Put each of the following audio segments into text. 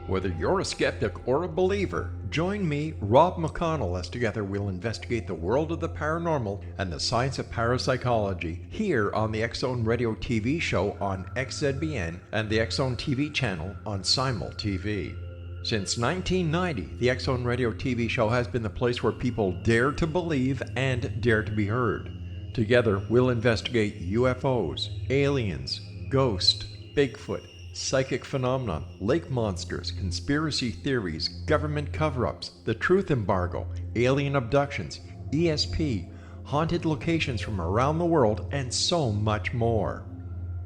Whether you're a skeptic or a believer, join me, Rob McConnell, as together we'll investigate the world of the paranormal and the science of parapsychology here on the X-Zone Radio TV show on XZBN and the X-Zone TV channel on Simul TV. Since 1990, the X-Zone Radio TV show has been the place where people dare to believe and dare to be heard. Together, we'll investigate UFOs, aliens, ghosts, Bigfoot, psychic phenomenon, lake monsters, conspiracy theories, government cover-ups, the truth embargo, alien abductions, ESP, haunted locations from around the world, and so much more.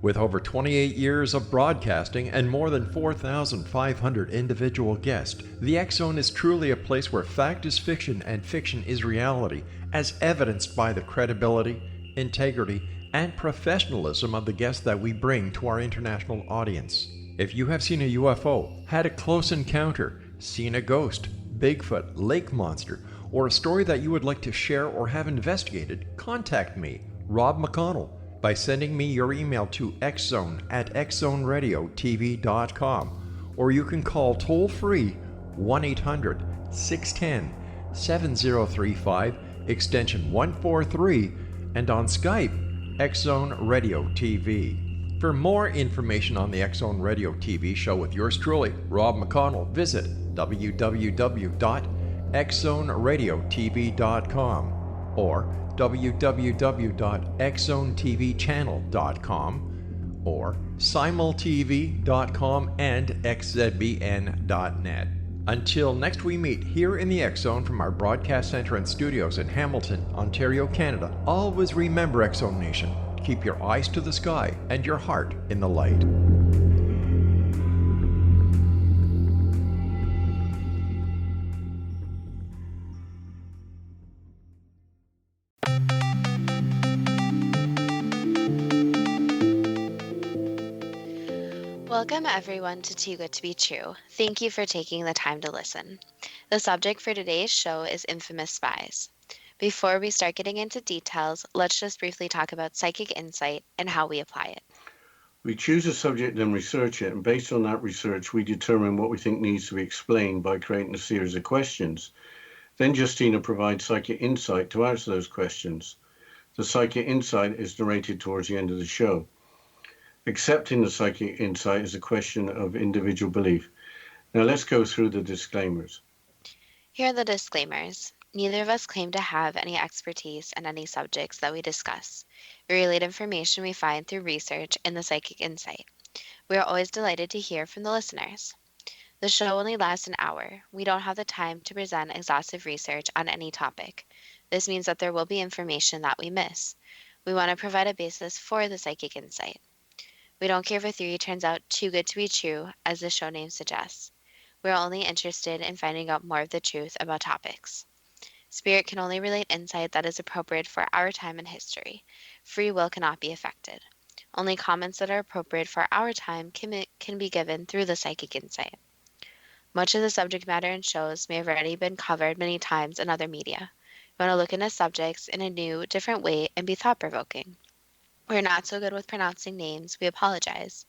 With over 28 years of broadcasting and more than 4,500 individual guests, the X-Zone is truly a place where fact is fiction and fiction is reality, as evidenced by the credibility, integrity, and professionalism of the guests that we bring to our international audience. If you have seen a UFO, had a close encounter, seen a ghost, Bigfoot, lake monster, or a story that you would like to share or have investigated, contact me, Rob McConnell, by sending me your email to xzone@xzoneradiotv.com, or you can call toll-free 1-800-610-7035, extension 143, and on Skype, X-Zone Radio TV. For more information on the X-Zone Radio TV show with yours truly, Rob McConnell, visit www.xzoneradiotv.com or www.xzonetvchannel.com or simultv.com and xzbn.net. Until next we meet here in the X-Zone from our broadcast center and studios in Hamilton, Ontario, Canada, always remember, X-Zone Nation, keep your eyes to the sky and your heart in the light. Welcome everyone to Too Good to Be True. Thank you for taking the time to listen. The subject for today's show is infamous spies. Before we start getting into details, let's just briefly talk about psychic insight and how we apply it. We choose a subject and research it, and based on that research, we determine what we think needs to be explained by creating a series of questions. Then Justina provides psychic insight to answer those questions. The psychic insight is narrated towards the end of the show. Accepting the psychic insight is a question of individual belief. Now let's go through the disclaimers. Here are the disclaimers. Neither of us claim to have any expertise in any subjects that we discuss. We relate information we find through research and the psychic insight. We are always delighted to hear from the listeners. The show only lasts an hour. We don't have the time to present exhaustive research on any topic. This means that there will be information that we miss. We want to provide a basis for the psychic insight. We don't care if a theory turns out too good to be true, as the show name suggests. We are only interested in finding out more of the truth about topics. Spirit can only relate insight that is appropriate for our time and history. Free will cannot be affected. Only comments that are appropriate for our time can be given through the psychic insight. Much of the subject matter in shows may have already been covered many times in other media. We want to look into subjects in a new, different way and be thought-provoking. We're not so good with pronouncing names, we apologize,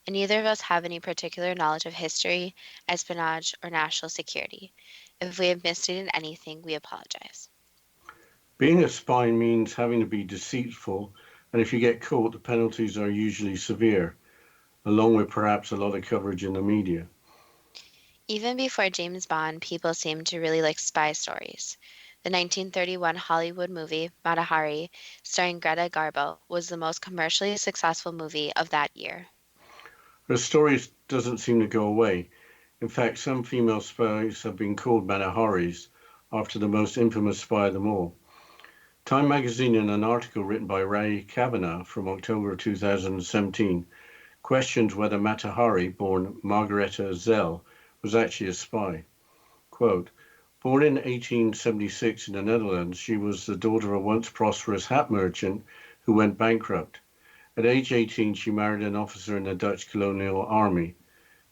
and neither of us have any particular knowledge of history, espionage, or national security. If we have misstated anything, we apologize. Being a spy means having to be deceitful, and if you get caught, the penalties are usually severe, along with perhaps a lot of coverage in the media. Even before James Bond, people seemed to really like spy stories. The 1931 Hollywood movie, Mata Hari, starring Greta Garbo, was the most commercially successful movie of that year. Her story doesn't seem to go away. In fact, some female spies have been called Mata Haris, after the most infamous spy of them all. Time magazine, in an article written by Ray Kavanagh from October 2017, questions whether Mata Hari, born Margaretha Zelle, was actually a spy. Quote, born in 1876 in the Netherlands, she was the daughter of a once prosperous hat merchant who went bankrupt. At age 18, she married an officer in the Dutch colonial army.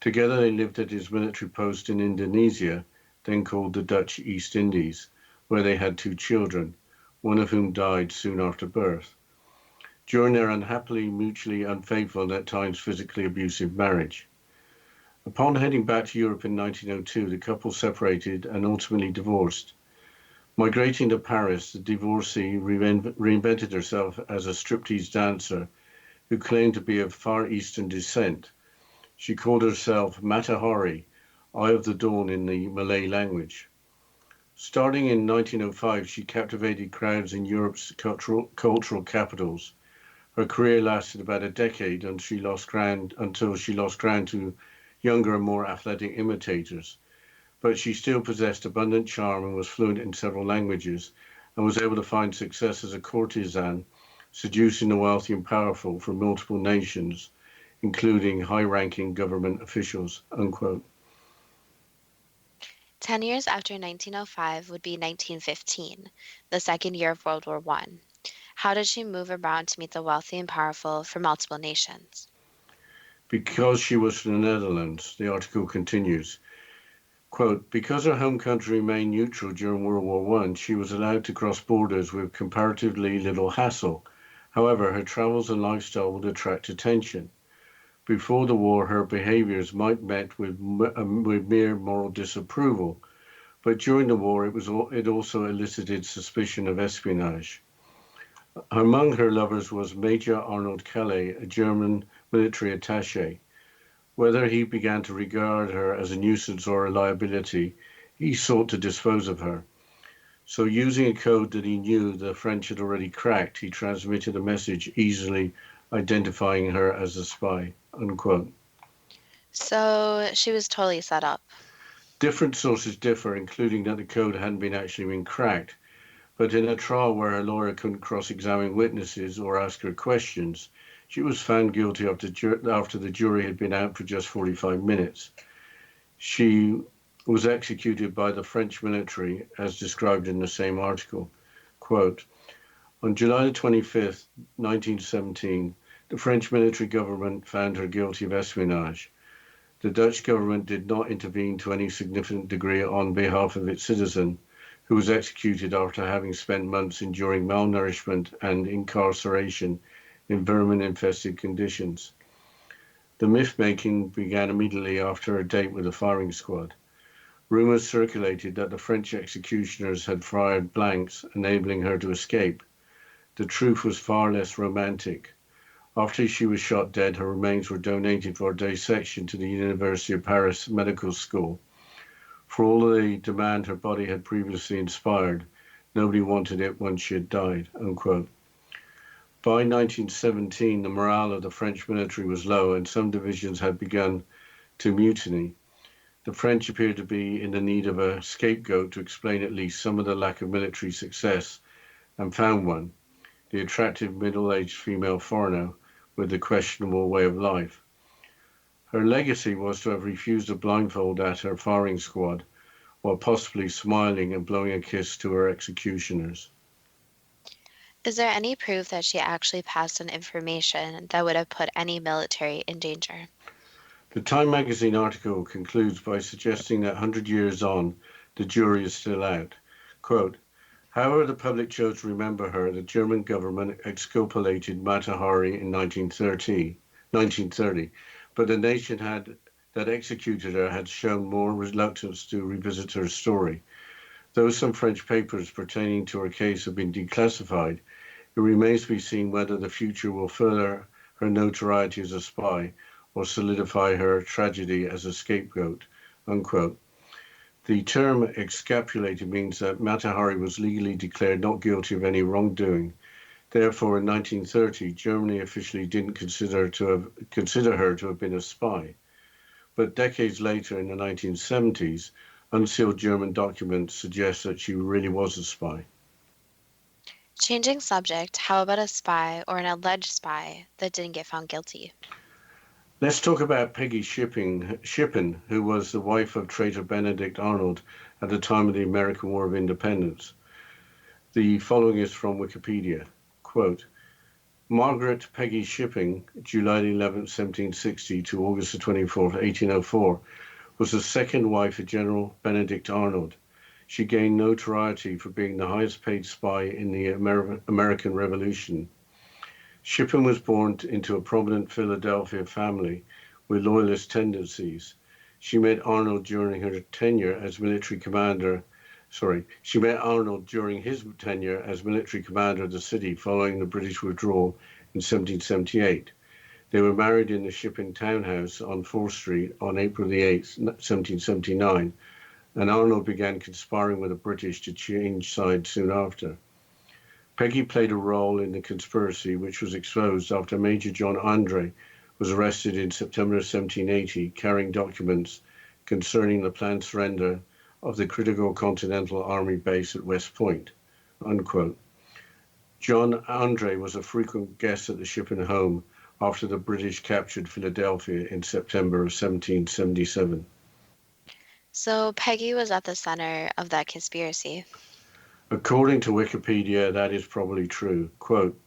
Together they lived at his military post in Indonesia, then called the Dutch East Indies, where they had 2 children, one of whom died soon after birth. During their unhappily mutually unfaithful and at times physically abusive marriage. Upon heading back to Europe in 1902, the couple separated and ultimately divorced. Migrating to Paris, the divorcee reinvented herself as a striptease dancer who claimed to be of Far Eastern descent. She called herself Mata Hari, Eye of the Dawn in the Malay language. Starting in 1905, she captivated crowds in Europe's cultural capitals. Her career lasted about a decade until she lost ground to younger and more athletic imitators. But she still possessed abundant charm and was fluent in several languages, and was able to find success as a courtesan, seducing the wealthy and powerful from multiple nations, including high-ranking government officials, unquote. 10 years after 1905 would be 1915, the second year of World War I. How did she move around to meet the wealthy and powerful from multiple nations? Because she was from the Netherlands, the article continues, quote, because her home country remained neutral during World War I, she was allowed to cross borders with comparatively little hassle. However, her travels and lifestyle would attract attention. Before the war, her behaviors might met with mere moral disapproval, but during the war, it also elicited suspicion of espionage. Among her lovers was Major Arnold Calais, a German military attaché. Whether he began to regard her as a nuisance or a liability, he sought to dispose of her. So using a code that he knew the French had already cracked, he transmitted a message easily identifying her as a spy, unquote. So she was totally set up. Different sources differ, including that the code hadn't actually been cracked. But in a trial where her lawyer couldn't cross-examine witnesses or ask her questions, she was found guilty after the jury had been out for just 45 minutes. She was executed by the French military, as described in the same article. Quote, on July 25th, 1917, the French military government found her guilty of espionage. The Dutch government did not intervene to any significant degree on behalf of its citizen, who was executed after having spent months enduring malnourishment and incarceration in vermin-infested conditions. The myth-making began immediately after her date with the firing squad. Rumors circulated that the French executioners had fired blanks, enabling her to escape. The truth was far less romantic. After she was shot dead, her remains were donated for dissection to the University of Paris Medical School. For all the demand her body had previously inspired, nobody wanted it once she had died, unquote. By 1917, the morale of the French military was low and some divisions had begun to mutiny. The French appeared to be in the need of a scapegoat to explain at least some of the lack of military success, and found one, the attractive middle-aged female foreigner with a questionable way of life. Her legacy was to have refused a blindfold at her firing squad, while possibly smiling and blowing a kiss to her executioners. Is there any proof that she actually passed on information that would have put any military in danger? The Time magazine article concludes by suggesting that 100 years on, the jury is still out. Quote, however the public chose to remember her, the German government exculpated Mata Hari in 1930, but the nation that executed her had shown more reluctance to revisit her story. Though some French papers pertaining to her case have been declassified, it remains to be seen whether the future will further her notoriety as a spy or solidify her tragedy as a scapegoat, unquote. The term exculpated means that Mata Hari was legally declared not guilty of any wrongdoing. Therefore, in 1930, Germany officially didn't consider her to have been a spy. But decades later, in the 1970s, unsealed German documents suggest that she really was a spy. Changing subject, how about a spy or an alleged spy that didn't get found guilty? Let's talk about Peggy Shippen, who was the wife of traitor Benedict Arnold at the time of the American War of Independence. The following is from Wikipedia. Quote, Margaret Peggy Shippen, July 11, 1760 to August 24, 1804, was the second wife of General Benedict Arnold. She gained notoriety for being the highest paid spy in the American Revolution. Shippen was born into a prominent Philadelphia family with loyalist tendencies. She met Arnold during her tenure as military commander. She met Arnold during his tenure as military commander of the city following the British withdrawal in 1778. They were married in the shipping townhouse on 4th Street on April the 8th, 1779, and Arnold began conspiring with the British to change sides soon after. Peggy played a role in the conspiracy, which was exposed after Major John Andre was arrested in September 1780, carrying documents concerning the planned surrender of the critical Continental Army base at West Point, unquote. John Andre was a frequent guest at the shipping home after the British captured Philadelphia in September of 1777. So Peggy was at the center of that conspiracy. According to Wikipedia, that is probably true. Quote,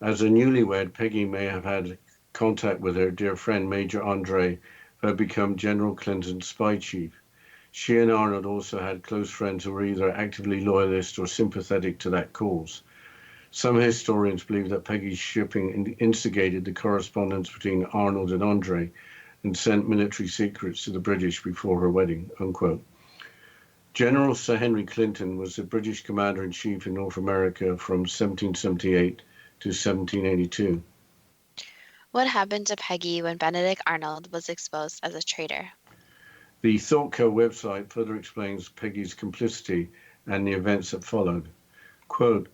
as a newlywed, Peggy may have had contact with her dear friend Major Andre, who had become General Clinton's spy chief. She and Arnold also had close friends who were either actively loyalist or sympathetic to that cause. Some historians believe that Peggy's shipping instigated the correspondence between Arnold and Andre and sent military secrets to the British before her wedding, unquote. General Sir Henry Clinton was the British commander-in-chief in North America from 1778 to 1782. What happened to Peggy when Benedict Arnold was exposed as a traitor? The ThoughtCo website further explains Peggy's complicity and the events that followed. Quote,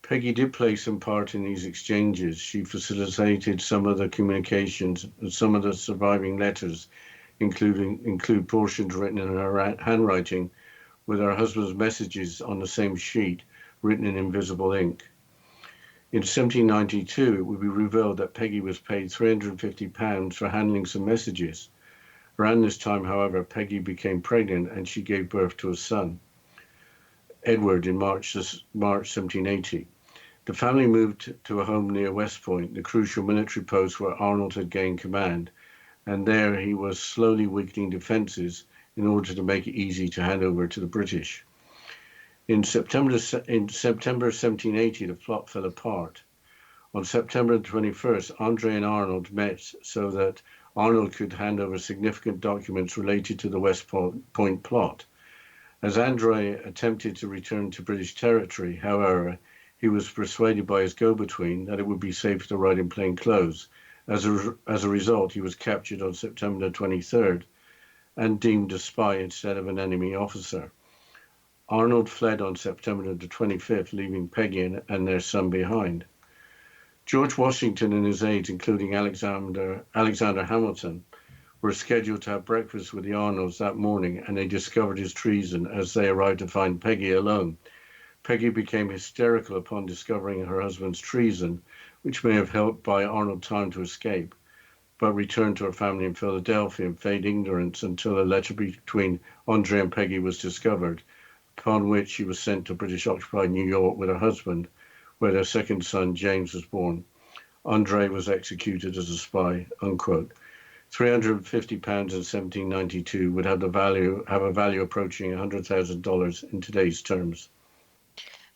Peggy did play some part in these exchanges. She facilitated some of the communications, and some of the surviving letters include portions written in her handwriting with her husband's messages on the same sheet, written in invisible ink. In 1792, it would be revealed that Peggy was paid £350 for handling some messages. Around this time, however, Peggy became pregnant and she gave birth to a son, Edward, in March 1780. The family moved to a home near West Point, the crucial military post where Arnold had gained command, and there he was slowly weakening defences in order to make it easy to hand over to the British. In September 1780, the plot fell apart. On September 21st, Andre and Arnold met so that Arnold could hand over significant documents related to the West Point plot. As Andre attempted to return to British territory, however, he was persuaded by his go-between that it would be safer to ride in plain clothes. As a result, he was captured on September 23rd and deemed a spy instead of an enemy officer. Arnold fled on September the 25th, leaving Peggy and their son behind. George Washington and his aides, including Alexander Hamilton, were scheduled to have breakfast with the Arnolds that morning, and they discovered his treason as they arrived to find Peggy alone. Peggy became hysterical upon discovering her husband's treason, which may have helped buy Arnold time to escape, but returned to her family in Philadelphia and feigned ignorance until a letter between Andre and Peggy was discovered, upon which she was sent to British-occupied New York with her husband, where their second son, James, was born. Andre was executed as a spy, unquote. £350 in 1792 would have a value approaching $100,000 in today's terms.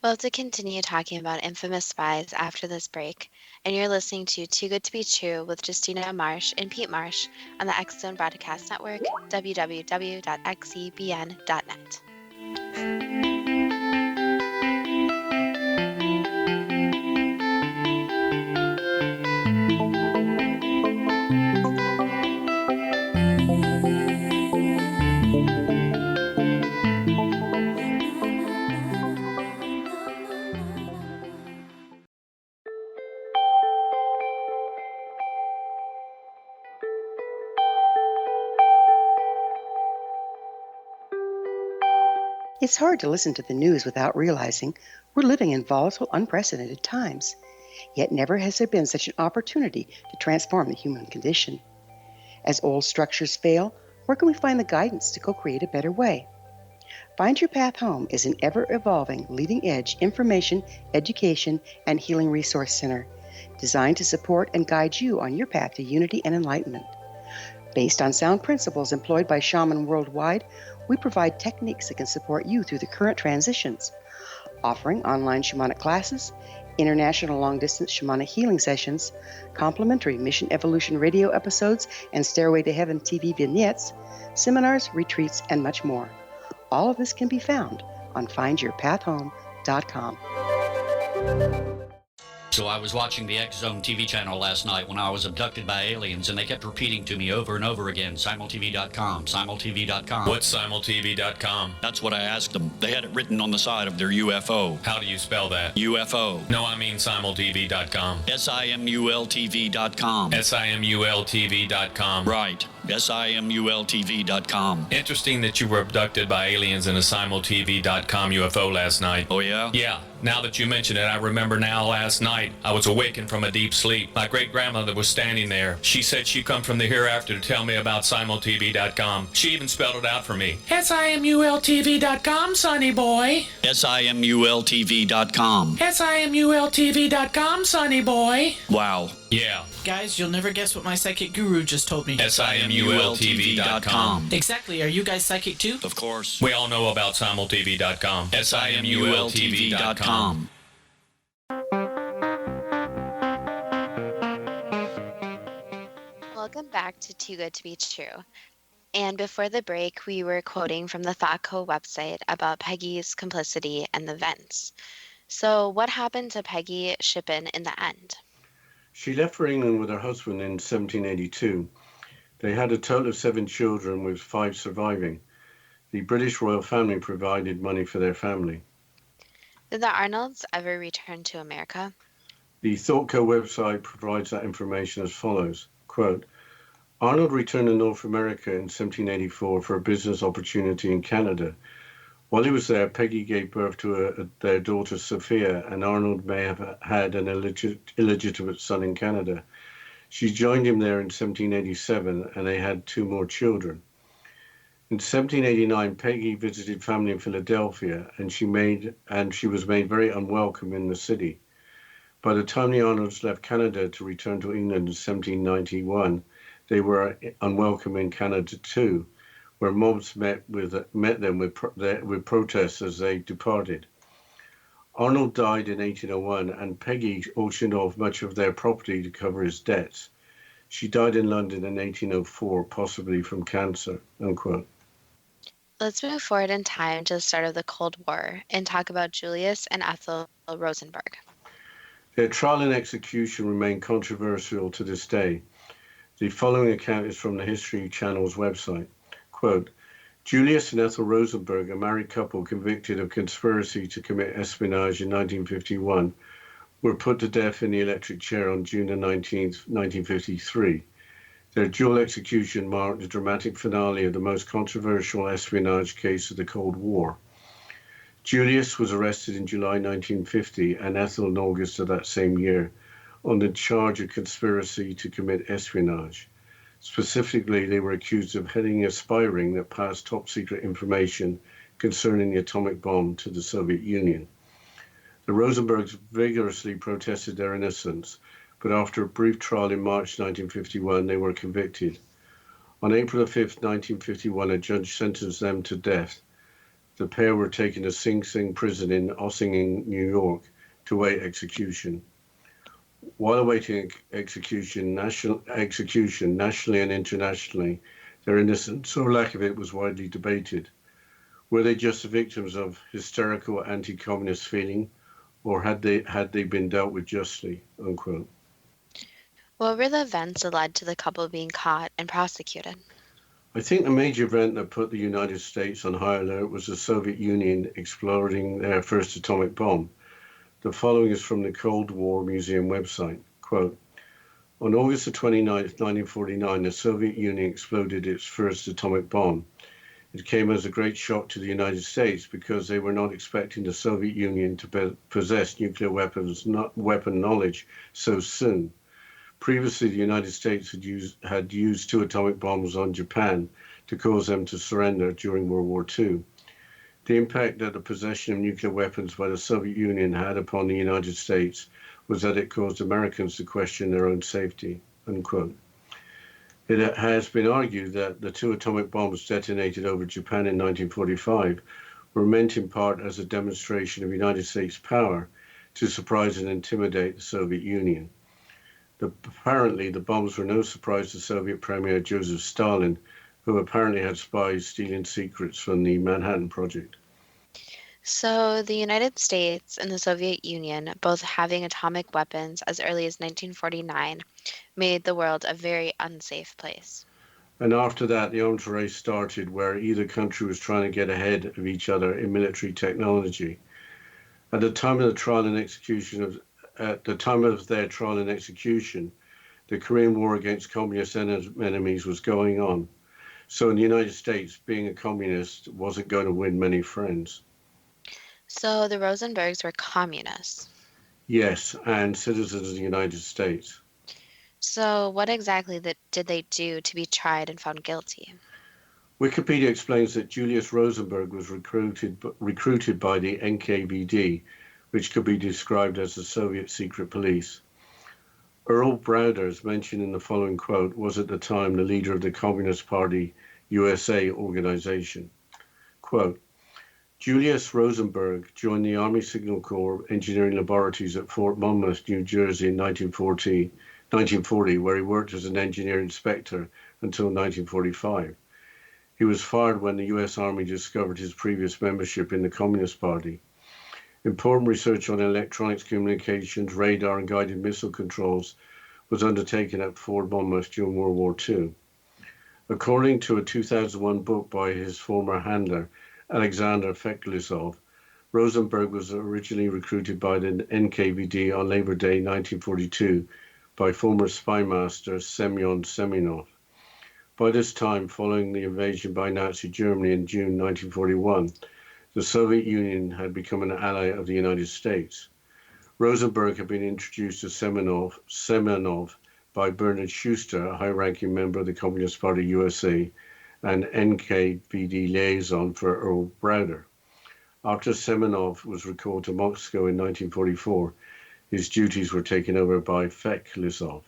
We'll have to continue talking about infamous spies after this break, and you're listening to Too Good to Be True with Justina Marsh and Pete Marsh on the X Zone Broadcast Network, www.xzbn.net. It's hard to listen to the news without realizing we're living in volatile, unprecedented times. Yet never has there been such an opportunity to transform the human condition. As old structures fail, where can we find the guidance to co-create a better way? Find Your Path Home is an ever-evolving, leading-edge information, education, and healing resource center designed to support and guide you on your path to unity and enlightenment. Based on sound principles employed by shaman worldwide, we provide techniques that can support you through the current transitions, offering online shamanic classes, international long-distance shamanic healing sessions, complimentary Mission Evolution radio episodes and Stairway to Heaven TV vignettes, seminars, retreats, and much more. All of this can be found on findyourpathhome.com. So I was watching the X Zone TV channel last night when I was abducted by aliens, and they kept repeating to me over and over again, simultv.com, simultv.com. What's simultv.com? That's what I asked them. They had it written on the side of their UFO. How do you spell that? UFO. No, I mean simultv.com. simultv.com. simultv.com. Right. simultv.com. Interesting that you were abducted by aliens in a simultv.com UFO last night. Oh, yeah? Yeah. Now that you mention it, I remember now last night I was awakened from a deep sleep. My great-grandmother was standing there. She said she'd come from the hereafter to tell me about simultv.com. She even spelled it out for me. simultv.com, sonny boy. simultv.com. simultv.com, sonny boy. Wow. Yeah. Guys, you'll never guess what my psychic guru just told me. simultv.com. Exactly. Are you guys psychic too? Of course. We all know about simultv.com. simultv.com. Welcome back to Too Good to Be True. And before the break, we were quoting from the ThoughtCo website about Peggy's complicity and the vents. So what happened to Peggy Shippen in the end? She left for England with her husband in 1782. They had a total of 7 children, with 5 surviving. The British royal family provided money for their family. Did the Arnolds ever return to America? The ThoughtCo website provides that information as follows, quote, Arnold returned to North America in 1784 for a business opportunity in Canada. While he was there, Peggy gave birth to their daughter Sophia, and Arnold may have had an illegitimate son in Canada. She joined him there in 1787, and they had 2 more children. In 1789, Peggy visited family in Philadelphia, and she was made very unwelcome in the city. By the time the Arnolds left Canada to return to England in 1791, they were unwelcome in Canada too, where mobs met them with protests as they departed. Arnold died in 1801, and Peggy auctioned off much of their property to cover his debts. She died in London in 1804, possibly from cancer, unquote. Let's move forward in time to the start of the Cold War and talk about Julius and Ethel Rosenberg. Their trial and execution remain controversial to this day. The following account is from the History Channel's website. Quote, Julius and Ethel Rosenberg, a married couple convicted of conspiracy to commit espionage in 1951, were put to death in the electric chair on June 19, 1953. Their dual execution marked the dramatic finale of the most controversial espionage case of the Cold War. Julius was arrested in July 1950 and Ethel in August of that same year on the charge of conspiracy to commit espionage. Specifically, they were accused of heading a spy ring that passed top-secret information concerning the atomic bomb to the Soviet Union. The Rosenbergs vigorously protested their innocence, but after a brief trial in March 1951, they were convicted. On April 5, 1951, a judge sentenced them to death. The pair were taken to Sing Sing prison in Ossining, New York, to await execution. While awaiting execution nationally and internationally, their innocence or lack of it was widely debated. Were they just the victims of hysterical anti-communist feeling, or had they been dealt with justly, unquote? What were the events that led to the couple being caught and prosecuted? I think the major event that put the United States on high alert was the Soviet Union exploding their first atomic bomb. The following is from the Cold War Museum website. Quote, on August 29, 1949, the Soviet Union exploded its first atomic bomb. It came as a great shock to the United States because they were not expecting the Soviet Union to possess nuclear weapon knowledge so soon. Previously, the United States had used 2 atomic bombs on Japan to cause them to surrender during World War II. The impact that the possession of nuclear weapons by the Soviet Union had upon the United States was that it caused Americans to question their own safety, unquote. It has been argued that the 2 atomic bombs detonated over Japan in 1945 were meant in part as a demonstration of United States power to surprise and intimidate the Soviet Union. Apparently, the bombs were no surprise to Soviet Premier Joseph Stalin, who apparently had spies stealing secrets from the Manhattan Project. So, the United States and the Soviet Union, both having atomic weapons as early as 1949, made the world a very unsafe place. And after that, the arms race started, where either country was trying to get ahead of each other in military technology. At the time of the trial and execution of, at the time of their trial and execution, the Korean War against communist enemies was going on. So in the United States, being a communist wasn't going to win many friends. So, the Rosenbergs were communists. Yes, and citizens of the United States. So, what exactly did they do to be tried and found guilty? Wikipedia explains that Julius Rosenberg was recruited by the NKVD, which could be described as the Soviet secret police. Earl Browder, as mentioned in the following quote, was at the time the leader of the Communist Party USA organization. Quote, Julius Rosenberg joined the Army Signal Corps engineering laboratories at Fort Monmouth, New Jersey in 1940, where he worked as an engineer inspector until 1945. He was fired when the US Army discovered his previous membership in the Communist Party. Important research on electronics communications, radar, and guided missile controls was undertaken at Fort Monmouth during World War II. According to a 2001 book by his former handler, Alexander Feklisov, Rosenberg was originally recruited by the NKVD on Labor Day 1942 by former spy master Semyon Semenov. By this time, following the invasion by Nazi Germany in June 1941, the Soviet Union had become an ally of the United States. Rosenberg had been introduced to Semenov by Bernard Schuster, a high-ranking member of the Communist Party USA and NKVD liaison for Earl Browder. After Semenov was recalled to Moscow in 1944, his duties were taken over by Feklisov.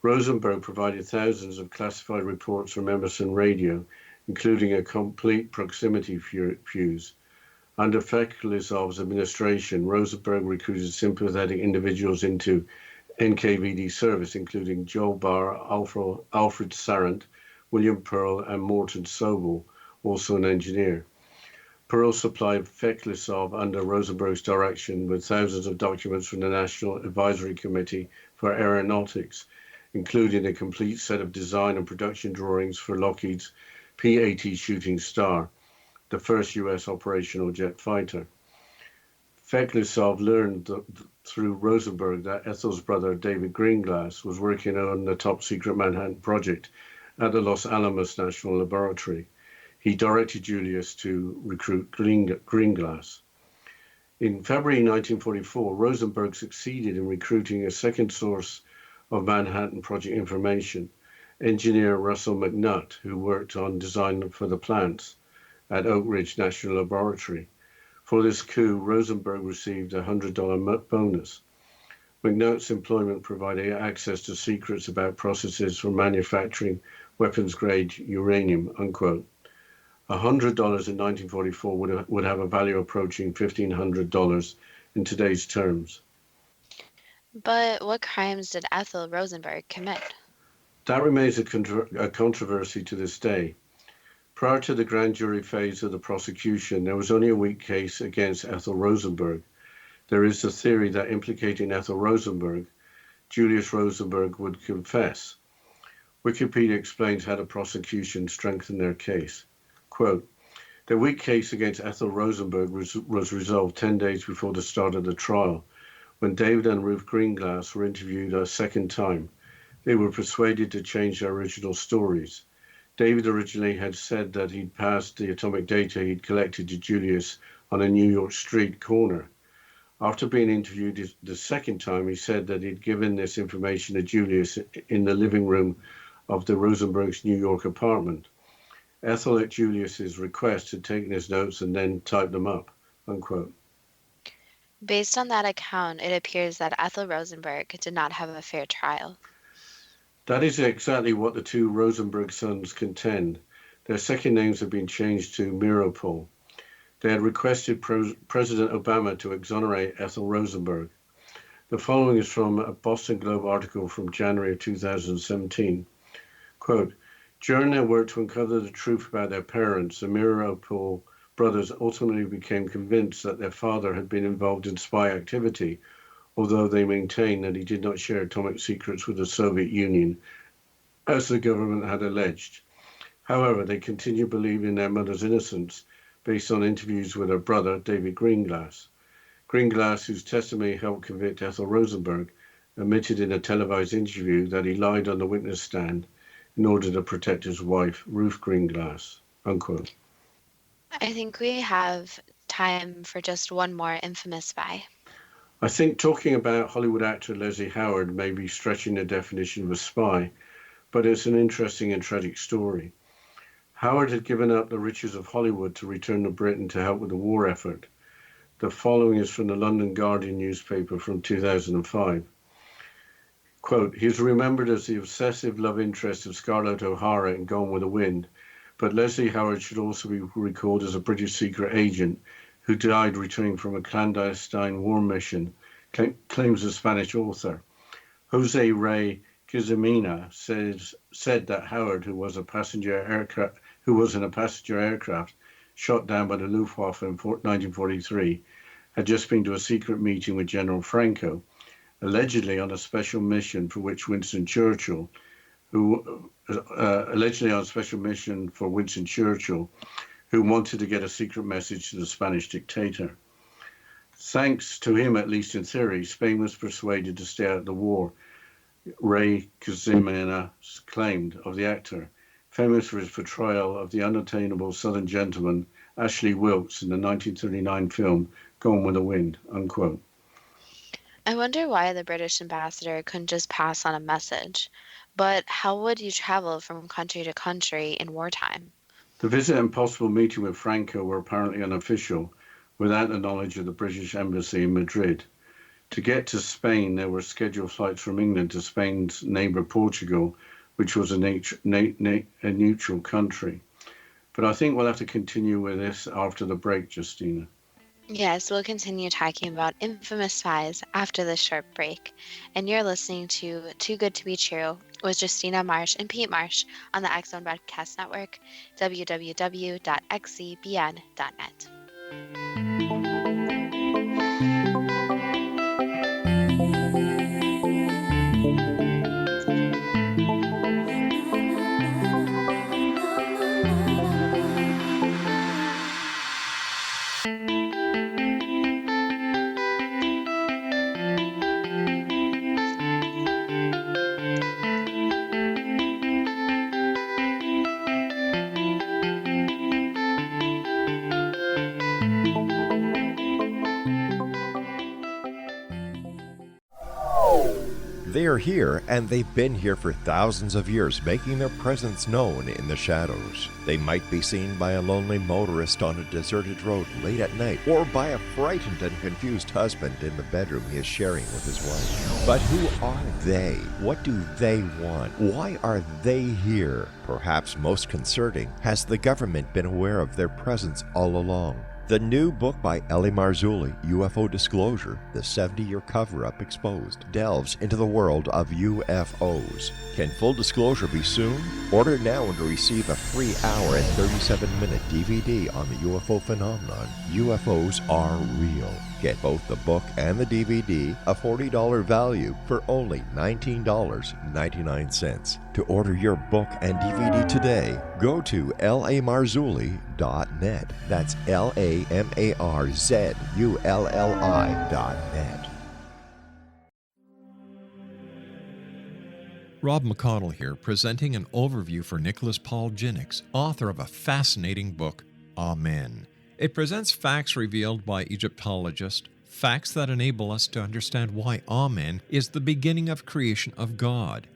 Rosenberg provided thousands of classified reports from Emerson Radio, including a complete proximity fuse. Under Feklisov's administration, Rosenberg recruited sympathetic individuals into NKVD service, including Joel Barr, Alfred Sarant, William Pearl, and Morton Sobel, also an engineer. Pearl supplied Feklisov under Rosenberg's direction with thousands of documents from the National Advisory Committee for Aeronautics, including a complete set of design and production drawings for Lockheed's P-80 Shooting Star, the first U.S. operational jet fighter. Feklisov learned through Rosenberg that Ethel's brother David Greenglass was working on the top-secret Manhattan Project at the Los Alamos National Laboratory. He directed Julius to recruit Greenglass. In February 1944, Rosenberg succeeded in recruiting a second source of Manhattan Project information, engineer Russell McNutt, who worked on design for the plants at Oak Ridge National Laboratory. For this coup, Rosenberg received a $100 bonus. McNutt's employment provided access to secrets about processes for manufacturing weapons-grade uranium, unquote. $100 in 1944 would have a value approaching $1,500 in today's terms. But what crimes did Ethel Rosenberg commit? That remains a controversy to this day. Prior to the grand jury phase of the prosecution, there was only a weak case against Ethel Rosenberg. There is the theory that implicating Ethel Rosenberg, Julius Rosenberg would confess. Wikipedia explains how the prosecution strengthened their case. Quote, the weak case against Ethel Rosenberg was resolved 10 days before the start of the trial, when David and Ruth Greenglass were interviewed a second time. They were persuaded to change their original stories. David originally had said that he'd passed the atomic data he'd collected to Julius on a New York street corner. After being interviewed the second time, he said that he'd given this information to Julius in the living room of the Rosenberg's New York apartment. Ethel, at Julius's request, had taken his notes and then typed them up, unquote. Based on that account, it appears that Ethel Rosenberg did not have a fair trial. That is exactly what the two Rosenberg sons contend. Their second names have been changed to Miropol. They had requested President Obama to exonerate Ethel Rosenberg. The following is from a Boston Globe article from January of 2017. Quote, during their work to uncover the truth about their parents, the Miropol brothers ultimately became convinced that their father had been involved in spy activity, although they maintained that he did not share atomic secrets with the Soviet Union, as the government had alleged. However, they continued believing their mother's innocence based on interviews with her brother, David Greenglass. Greenglass, whose testimony helped convict Ethel Rosenberg, admitted in a televised interview that he lied on the witness stand in order to protect his wife, Ruth Greenglass, unquote. I think we have time for just one more infamous spy. I think talking about Hollywood actor Leslie Howard may be stretching the definition of a spy, but it's an interesting and tragic story. Howard had given up the riches of Hollywood to return to Britain to help with the war effort. The following is from the London Guardian newspaper from 2005. Quote, he is remembered as the obsessive love interest of Scarlett O'Hara in Gone with the Wind, but Leslie Howard should also be recalled as a British secret agent who died returning from a clandestine war mission, claims the Spanish author. Jose Rey Gizamina said that Howard, who was in a passenger aircraft shot down by the Luftwaffe in 1943, had just been to a secret meeting with General Franco, allegedly on a special mission for Winston Churchill, who wanted to get a secret message to the Spanish dictator. Thanks to him, at least in theory, Spain was persuaded to stay out of the war, Rey Gizamina claimed of the actor, famous for his portrayal of the unattainable Southern gentleman Ashley Wilkes in the 1939 film Gone with the Wind, unquote. I wonder why the British ambassador couldn't just pass on a message. But how would you travel from country to country in wartime? The visit and possible meeting with Franco were apparently unofficial, without the knowledge of the British embassy in Madrid. To get to Spain, there were scheduled flights from England to Spain's neighbour Portugal, which was a neutral country. But I think we'll have to continue with this after the break, Justina. Yes, we'll continue talking about infamous spies after this short break. And you're listening to Too Good to Be True with Justina Marsh and Pete Marsh on the X Zone Broadcast Network, www.xzbn.net. They are here, and they've been here for thousands of years, making their presence known in the shadows. They might be seen by a lonely motorist on a deserted road late at night, or by a frightened and confused husband in the bedroom he is sharing with his wife. But who are they? What do they want? Why are they here? Perhaps most concerning, has the government been aware of their presence all along? The new book by Ellie Marzulli, UFO Disclosure, the 70-year cover-up exposed, delves into the world of UFOs. Can full disclosure be soon? Order now and receive a free hour and 37-minute DVD on the UFO phenomenon. UFOs are real. Get both the book and the DVD, a $40 value, for only $19.99. To order your book and DVD today, go to lamarzulli.net. That's LAMARZULLI.net. Rob McConnell here, presenting an overview for Nicholas Paul Jennings, author of a fascinating book, Amen. It presents facts revealed by Egyptologists, facts that enable us to understand why Amen is the beginning of creation of God.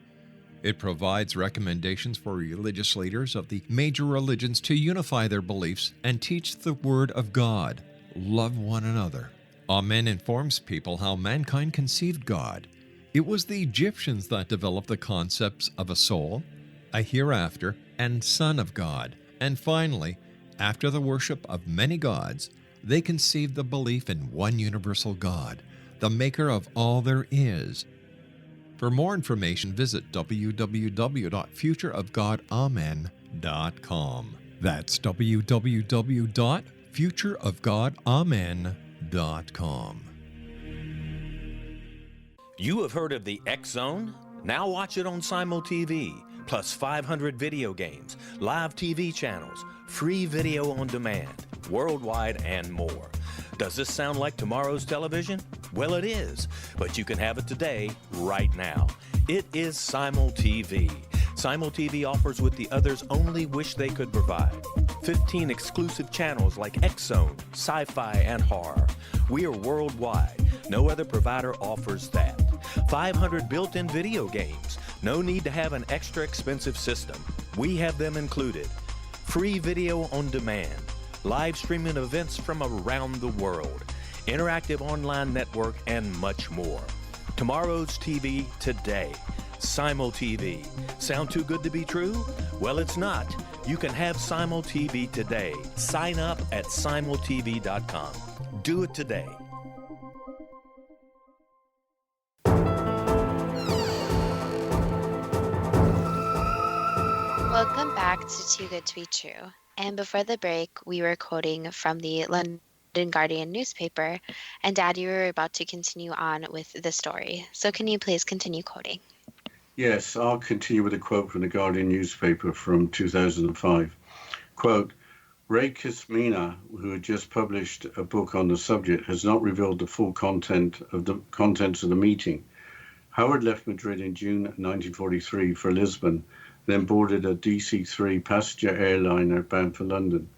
It provides recommendations for religious leaders of the major religions to unify their beliefs and teach the Word of God. Love one another. Amen informs people how mankind conceived God. It was the Egyptians that developed the concepts of a soul, a hereafter, and Son of God. And finally, After the worship of many gods, they conceived the belief in one universal God, the maker of all there is. For more information, visit www.futureofgodamen.com. That's www.futureofgodamen.com. You have heard of the X Zone? Now watch it on Simul TV, plus 500 video games, live TV channels, free video on demand, worldwide, and more. Does this sound like tomorrow's television? Well, it is, but you can have it today, right now. It is Simul TV. Simul TV offers what the others only wish they could provide. 15 exclusive channels like X Zone, sci-fi, and horror. We are worldwide. No other provider offers that. 500 built-in video games. No need to have an extra expensive system. We have them included. Free video on demand. Live streaming events from around the world. Interactive online network, and much more. Tomorrow's TV today. Simul TV. Sound too good to be true? Well, it's not. You can have Simul TV today. Sign up at simultv.com. Do it today. Welcome back to Too Good to Be True. And before the break, we were quoting from the London Guardian newspaper, and Dad, you were about to continue on with the story. So can you please continue quoting? Yes, I'll continue with a quote from the Guardian newspaper from 2005. Quote, Ray Kismina, who had just published a book on the subject, has not revealed the full contents of the meeting. Howard left Madrid in June 1943 for Lisbon, then boarded a DC-3 passenger airliner bound for London.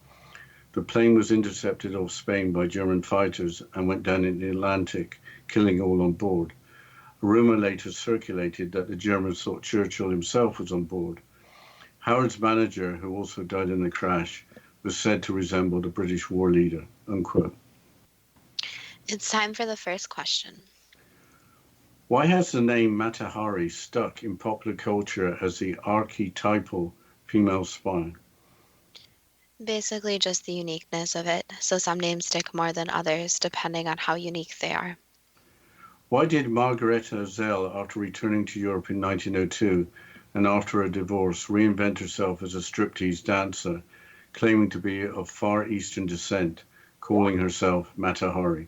The plane was intercepted off Spain by German fighters and went down in the Atlantic, killing all on board. A rumor later circulated that the Germans thought Churchill himself was on board. Howard's manager, who also died in the crash, was said to resemble the British war leader, unquote. It's time for the first question. Why has the name Mata Hari stuck in popular culture as the archetypal female spy? Basically just the uniqueness of it, so some names stick more than others depending on how unique they are. Why did Margaretha Zelle, after returning to Europe in 1902 and after a divorce, reinvent herself as a striptease dancer, claiming to be of Far Eastern descent, calling herself Mata Hari?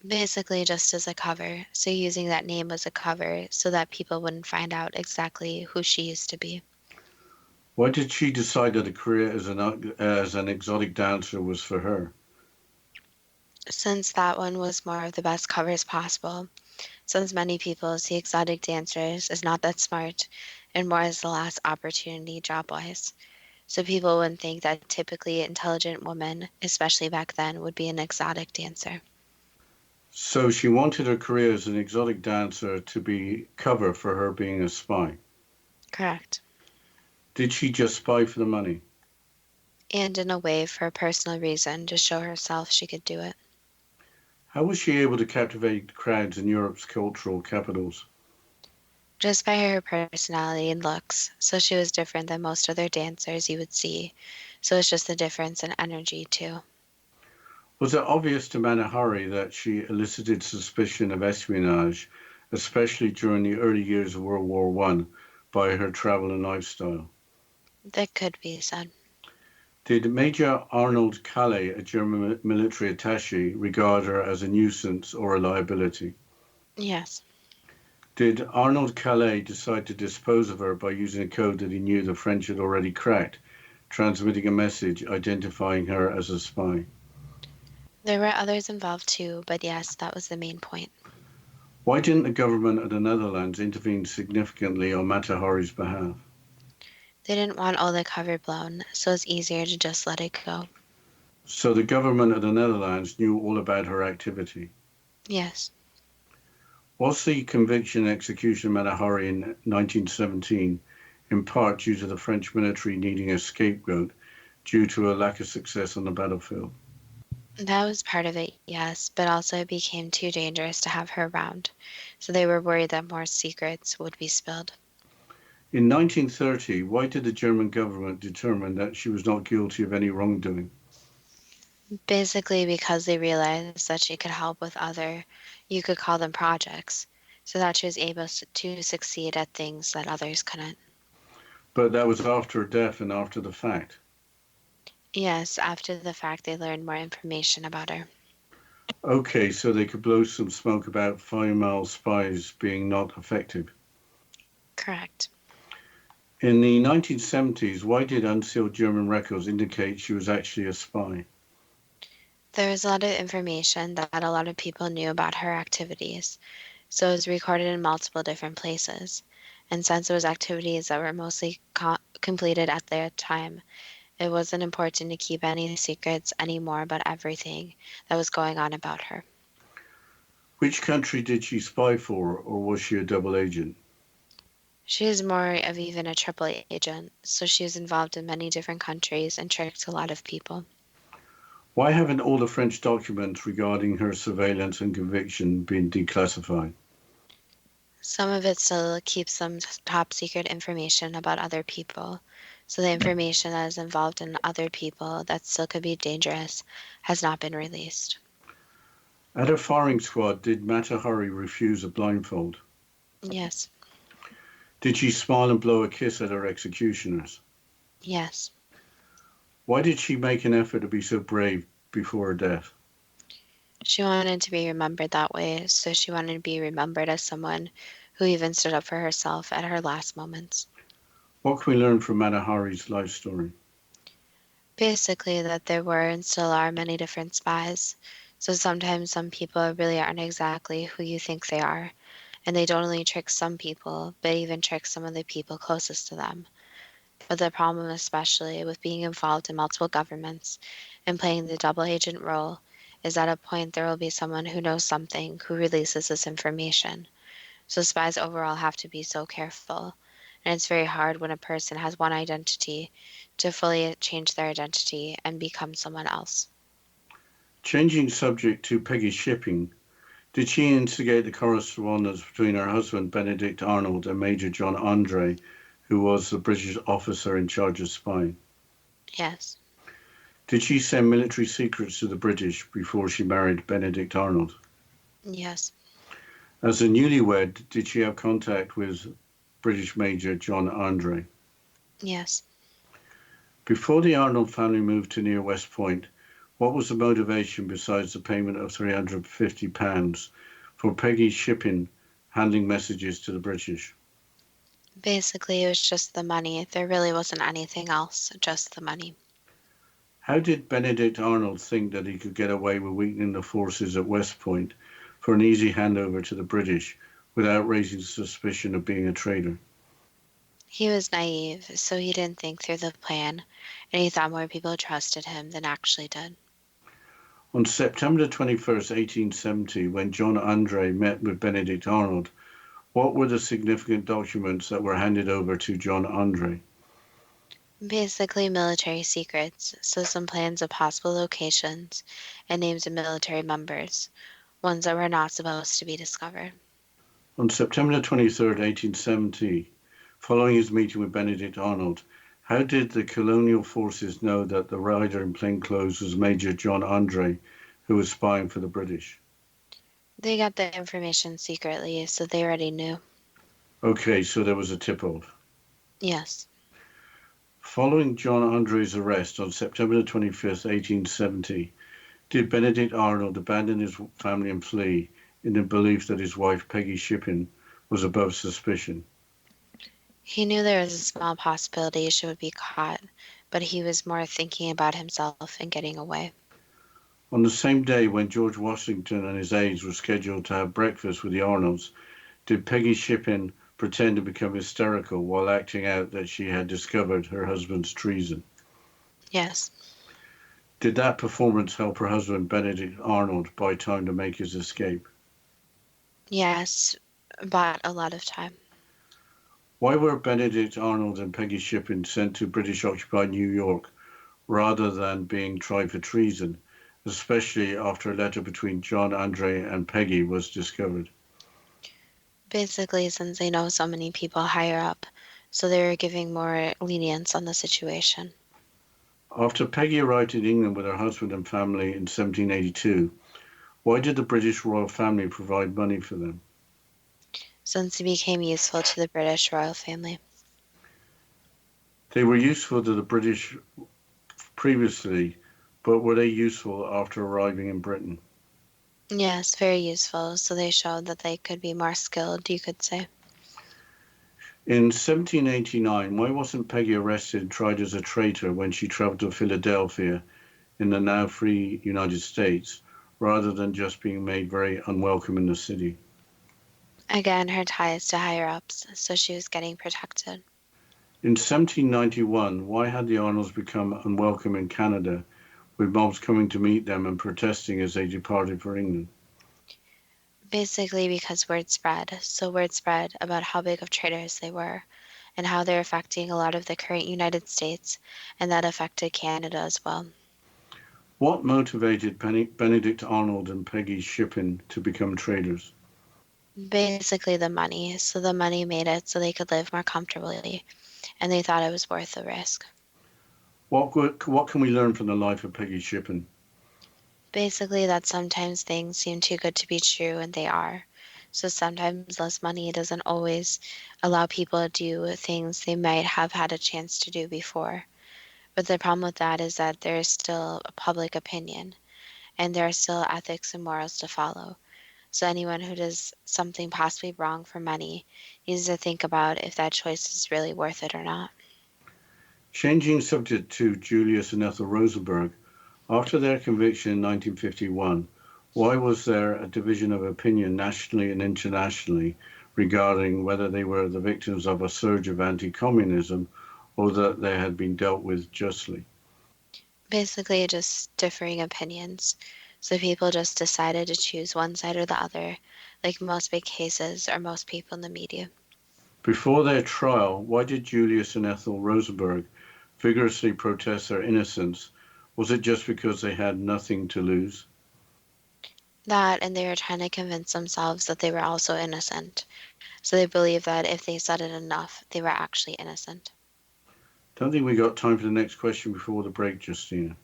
Basically just as a cover, so using that name as a cover so that people wouldn't find out exactly who she used to be. Why did she decide that a career as an exotic dancer was for her? Since that one was more of the best covers possible, since many people see exotic dancers as not that smart and more as the last opportunity job-wise. So people wouldn't think that typically intelligent women, especially back then, would be an exotic dancer. So she wanted her career as an exotic dancer to be cover for her being a spy. Correct. Did she just spy for the money? And in a way, for a personal reason, to show herself she could do it. How was she able to captivate crowds in Europe's cultural capitals? Just by her personality and looks, so she was different than most other dancers you would see. So it's just the difference in energy, too. Was it obvious to Mata Hari that she elicited suspicion of espionage, especially during the early years of World War I, by her travel and lifestyle? That could be said. Did Major Arnold Calais, a German military attaché, regard her as a nuisance or a liability? Yes. Did Arnold Calais decide to dispose of her by using a code that he knew the French had already cracked, transmitting a message identifying her as a spy? There were others involved too, but yes, that was the main point. Why didn't the government of the Netherlands intervene significantly on Mata Hari's behalf? They didn't want all the cover blown, so it's easier to just let it go. So the government of the Netherlands knew all about her activity? Yes. Was the conviction and execution of Mata Hari in 1917 in part due to the French military needing a scapegoat due to a lack of success on the battlefield? That was part of it, yes, but also it became too dangerous to have her around, so they were worried that more secrets would be spilled. In 1930, why did the German government determine that she was not guilty of any wrongdoing? Basically, because they realized that she could help with you could call them projects, so that she was able to succeed at things that others couldn't. But that was after her death and after the fact. Yes, after the fact, they learned more information about her. Okay, so they could blow some smoke about female spies being not effective. Correct. In the 1970s, why did unsealed German records indicate she was actually a spy? There was a lot of information that a lot of people knew about her activities, so it was recorded in multiple different places. And since it was activities that were mostly completed at their time, it wasn't important to keep any secrets anymore about everything that was going on about her. Which country did she spy for, or was she a double agent? She is more of even a triple agent, so she was involved in many different countries and tricked a lot of people. Why haven't all the French documents regarding her surveillance and conviction been declassified? Some of it still keeps some top secret information about other people, so the information that is involved in other people that still could be dangerous has not been released. At her firing squad, did Mata Hari refuse a blindfold? Yes. Did she smile and blow a kiss at her executioners? Yes. Why did she make an effort to be so brave before her death? She wanted to be remembered that way, so she wanted to be remembered as someone who even stood up for herself at her last moments. What can we learn from Mata Hari's life story? Basically, that there were and still are many different spies, so sometimes some people really aren't exactly who you think they are, and they don't only trick some people, but even trick some of the people closest to them. But the problem, especially with being involved in multiple governments and playing the double agent role, is at a point there will be someone who knows something who releases this information. So spies overall have to be so careful, and it's very hard when a person has one identity to fully change their identity and become someone else. Changing subject to Peggy Shipping, did she instigate the correspondence between her husband Benedict Arnold and Major John Andre, who was the British officer in charge of spying? Yes. Did she send military secrets to the British before she married Benedict Arnold? Yes. As a newlywed, did she have contact with British Major John Andre? Yes. Before the Arnold family moved to near West Point, what was the motivation besides the payment of £350 for Peggy Shipping handing messages to the British? Basically, it was just the money. There really wasn't anything else, just the money. How did Benedict Arnold think that he could get away with weakening the forces at West Point for an easy handover to the British without raising suspicion of being a traitor? He was naive, so he didn't think through the plan, and he thought more people trusted him than actually did. On September 21st, 1870, when John Andre met with Benedict Arnold, what were the significant documents that were handed over to John Andre? Basically military secrets, so some plans of possible locations and names of military members, ones that were not supposed to be discovered. On September 23rd, 1870, following his meeting with Benedict Arnold, how did the colonial forces know that the rider in plain clothes was Major John Andre, who was spying for the British? They got the information secretly, so they already knew. Okay, so there was a tip-off. Yes. Following John Andre's arrest on September 25th, 1870, did Benedict Arnold abandon his family and flee in the belief that his wife Peggy Shipping was above suspicion? He knew there was a small possibility she would be caught, but he was more thinking about himself and getting away. On the same day when George Washington and his aides were scheduled to have breakfast with the Arnolds, did Peggy Shipping pretend to become hysterical while acting out that she had discovered her husband's treason? Yes. Did that performance help her husband Benedict Arnold buy time to make his escape? Yes, but a lot of time. Why were Benedict Arnold and Peggy Shipping sent to British-occupied New York rather than being tried for treason, especially after a letter between John Andre and Peggy was discovered? Basically, since they know so many people higher up, so they were giving more lenience on the situation. After Peggy arrived in England with her husband and family in 1782, why did the British royal family provide money for them? Since he became useful to the British royal family. They were useful to the British previously, but were they useful after arriving in Britain? Yes, very useful. So they showed that they could be more skilled, you could say. In 1789, why wasn't Peggy arrested and tried as a traitor when she traveled to Philadelphia in the now free United States, rather than just being made very unwelcome in the city? Again, her ties to higher-ups, so she was getting protected. In 1791, why had the Arnolds become unwelcome in Canada, with mobs coming to meet them and protesting as they departed for England? Basically because word spread. So word spread about how big of traitors they were and how they're affecting a lot of the current United States, and that affected Canada as well. What motivated Benedict Arnold and Peggy Shippen to become traders? Basically the money. So the money made it so they could live more comfortably, and they thought it was worth the risk. What can we learn from the life of Peggy Shippen? Basically that sometimes things seem too good to be true, and they are. So sometimes less money doesn't always allow people to do things they might have had a chance to do before. But the problem with that is that there is still a public opinion, and there are still ethics and morals to follow. So anyone who does something possibly wrong for money needs to think about if that choice is really worth it or not. Changing subject to Julius and Ethel Rosenberg, after their conviction in 1951, why was there a division of opinion nationally and internationally regarding whether they were the victims of a surge of anti-communism or that they had been dealt with justly? Basically just differing opinions. So people just decided to choose one side or the other, like most big cases or most people in the media. Before their trial, why did Julius and Ethel Rosenberg vigorously protest their innocence? Was it just because they had nothing to lose? That, and they were trying to convince themselves that they were also innocent. So they believed that if they said it enough, they were actually innocent. Don't think we got time for the next question before the break, Justina.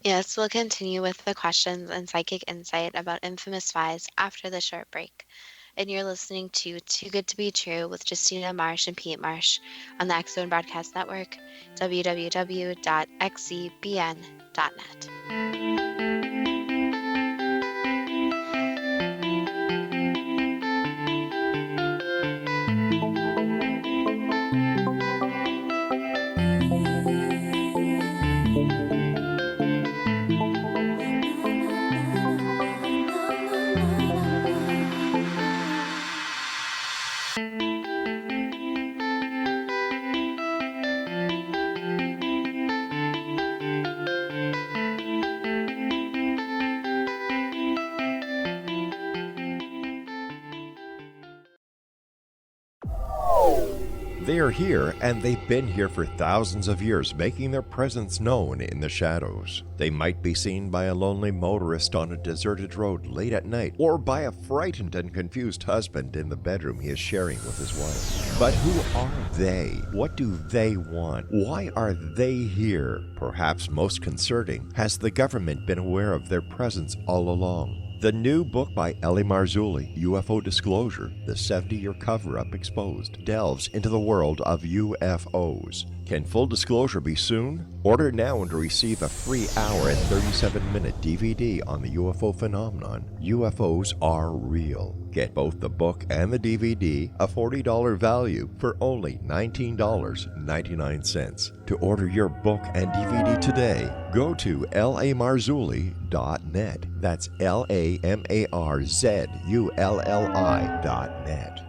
Yes, we'll continue with the questions and psychic insight about infamous spies after the short break. And you're listening to Too Good to Be True with Justina Marsh and Pete Marsh on the X Zone Broadcast Network, www.xzbn.net. They are here, and they've been here for thousands of years, making their presence known in the shadows. They might be seen by a lonely motorist on a deserted road late at night, or by a frightened and confused husband in the bedroom he is sharing with his wife. But who are they? What do they want? Why are they here? Perhaps most concerning, has the government been aware of their presence all along? The new book by Ellie Marzulli, UFO Disclosure, the 70-year cover-up exposed, delves into the world of UFOs. Can full disclosure be soon? Order now and receive a free hour and 37-minute DVD on the UFO phenomenon. UFOs are real. Get both the book and the DVD, a $40 value, for only $19.99. To order your book and DVD today, go to lamarzulli.net. That's LAMARZULLI.net.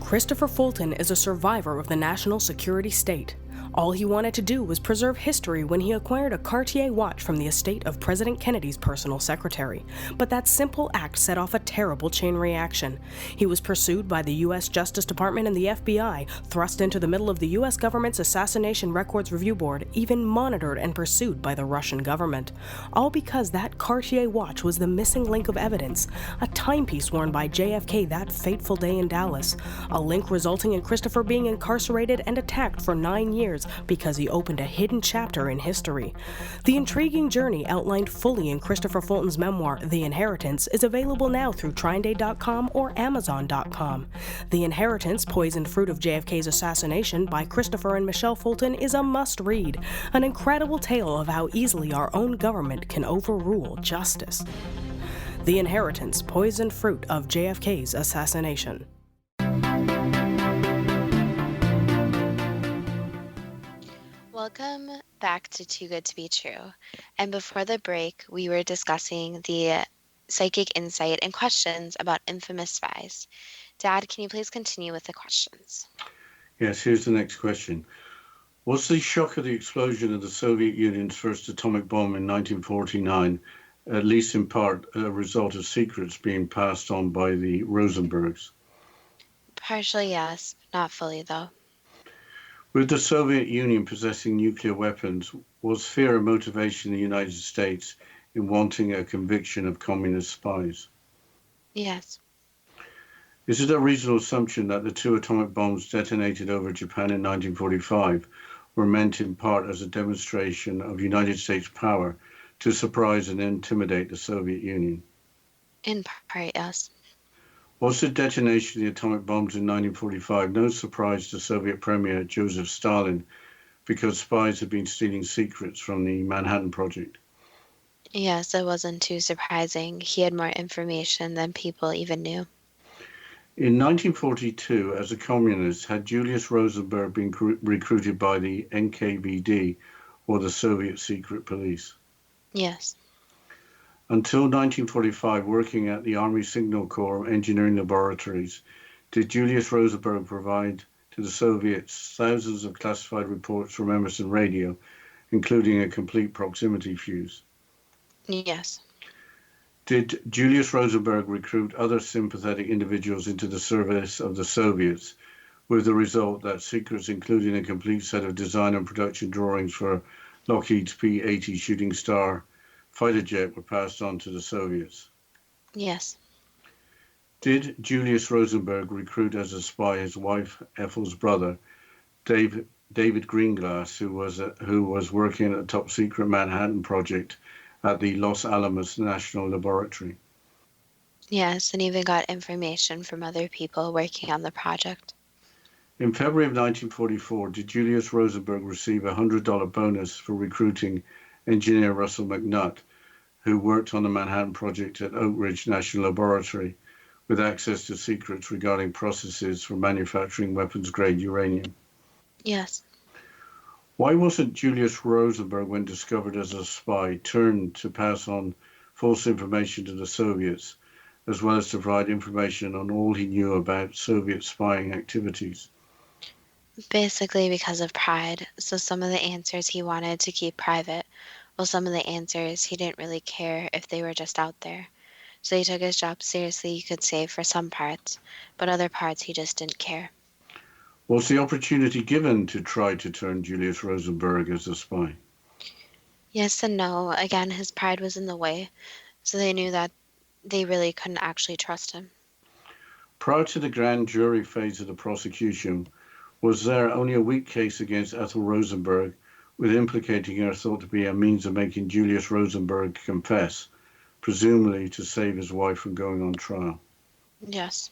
Christopher Fulton is a survivor of the national security state. All he wanted to do was preserve history when he acquired a Cartier watch from the estate of President Kennedy's personal secretary. But that simple act set off a terrible chain reaction. He was pursued by the U.S. Justice Department and the FBI, thrust into the middle of the U.S. government's Assassination Records Review Board, even monitored and pursued by the Russian government. All because that Cartier watch was the missing link of evidence, a timepiece worn by JFK that fateful day in Dallas, a link resulting in Christopher being incarcerated and attacked for 9 years because he opened a hidden chapter in history. The intriguing journey outlined fully in Christopher Fulton's memoir, The Inheritance, is available now through TrineDay.com or Amazon.com. The Inheritance, Poisoned Fruit of JFK's Assassination by Christopher and Michelle Fulton is a must-read, an incredible tale of how easily our own government can overrule justice. The Inheritance, Poisoned Fruit of JFK's Assassination. Welcome back to Too Good to Be True. And before the break, we were discussing the psychic insight and questions about infamous spies. Dad, can you please continue with the questions? Yes, here's the next question. Was the shock of the explosion of the Soviet Union's first atomic bomb in 1949, at least in part, a result of secrets being passed on by the Rosenbergs? Partially, yes. Not fully, though. With the Soviet Union possessing nuclear weapons, was fear a motivation in the United States in wanting a conviction of communist spies? Yes. Is it a reasonable assumption that the 2 atomic bombs detonated over Japan in 1945 were meant in part as a demonstration of United States power to surprise and intimidate the Soviet Union? In part, yes. Was the detonation of the atomic bombs in 1945 no surprise to Soviet Premier Joseph Stalin because spies had been stealing secrets from the Manhattan Project? Yes, it wasn't too surprising. He had more information than people even knew. In 1942, as a communist, had Julius Rosenberg been recruited by the NKVD or the Soviet secret police? Yes. Until 1945, working at the Army Signal Corps engineering laboratories, did Julius Rosenberg provide to the Soviets thousands of classified reports from Emerson Radio, including a complete proximity fuse? Yes. Did Julius Rosenberg recruit other sympathetic individuals into the service of the Soviets, with the result that secrets including a complete set of design and production drawings for Lockheed's P-80 Shooting Star fighter jet were passed on to the Soviets? Yes. Did Julius Rosenberg recruit as a spy his wife Ethel's brother, David Greenglass, who was working at the top secret Manhattan Project at the Los Alamos National Laboratory? Yes, and even got information from other people working on the project. In February of 1944, did Julius Rosenberg receive a $100 bonus for recruiting engineer Russell McNutt, who worked on the Manhattan Project at Oak Ridge National Laboratory, with access to secrets regarding processes for manufacturing weapons-grade uranium? Yes. Why wasn't Julius Rosenberg, when discovered as a spy, turned to pass on false information to the Soviets, as well as to provide information on all he knew about Soviet spying activities? Basically because of pride. So some of the answers he wanted to keep private, while some of the answers he didn't really care if they were just out there. So he took his job seriously, you could say, for some parts, but other parts he just didn't care. Was the opportunity given to try to turn Julius Rosenberg as a spy? Yes and no. Again, his pride was in the way, so they knew that they really couldn't actually trust him. Prior to the grand jury phase of the prosecution, was there only a weak case against Ethel Rosenberg, with implicating her thought to be a means of making Julius Rosenberg confess, presumably to save his wife from going on trial? Yes.